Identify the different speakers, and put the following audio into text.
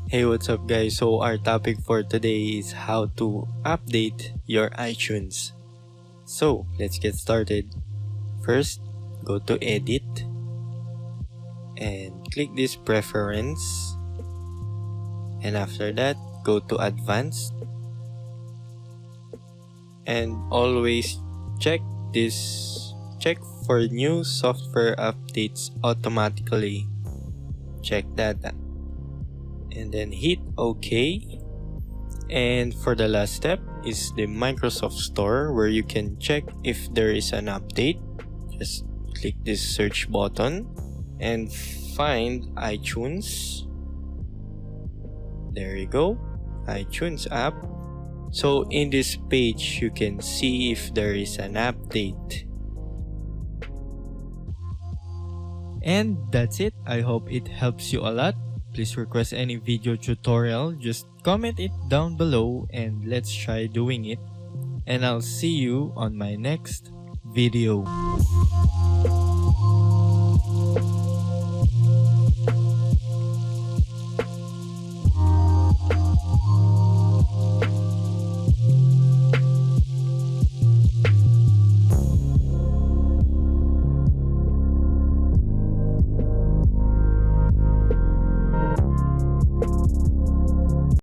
Speaker 1: Hey, what's up guys? So our topic for today is how to update your iTunes. So let's get started. First, go to edit and click this preference, and after that go to advanced and always check for new software updates automatically. Check that and then hit OK. And for the last step is the Microsoft Store, where you can check if there is an update. Just click this search button and find iTunes. There you go, iTunes app. So in this page you can see if there is an update. And that's it. I hope it helps you a lot. Please request any video tutorial, just comment it down below and let's try doing it. And I'll see you on my next video.